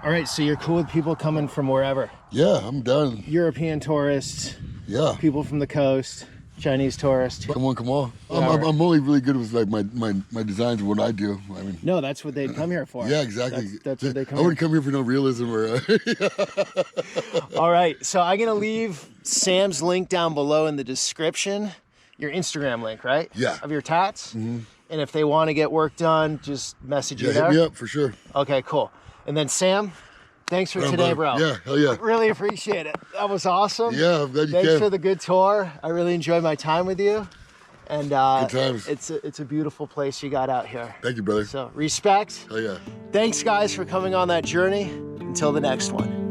Speaker 2: All right, so you're cool with people coming from wherever?
Speaker 1: Yeah, I'm down.
Speaker 2: European tourists,
Speaker 1: Yeah.
Speaker 2: people from the coast, Chinese tourists.
Speaker 1: Come on, come on.
Speaker 2: Yeah,
Speaker 1: I'm only really good with like my designs and what I do. I mean.
Speaker 2: No, that's what they'd come here for.
Speaker 1: Yeah, exactly.
Speaker 2: That's what they come
Speaker 1: I wouldn't come here for no realism or.
Speaker 2: All right, so I'm gonna leave Sam's link down below in the description. Your Instagram link, right?
Speaker 1: Yeah.
Speaker 2: Of your tats. Mm-hmm. And if they want to get work done, just message you there.
Speaker 1: Hit me up for sure.
Speaker 2: Okay, cool. And then Sam, thanks for today, bro.
Speaker 1: Yeah, hell yeah.
Speaker 2: Really appreciate it. That was awesome.
Speaker 1: Yeah, I'm glad you
Speaker 2: Thanks
Speaker 1: came.
Speaker 2: for the good tour. I really enjoyed my time with you. And
Speaker 1: good times.
Speaker 2: It's a beautiful place you got out here.
Speaker 1: Thank you, brother.
Speaker 2: So respect.
Speaker 1: Hell yeah.
Speaker 2: Thanks guys for coming on that journey. Until the next one.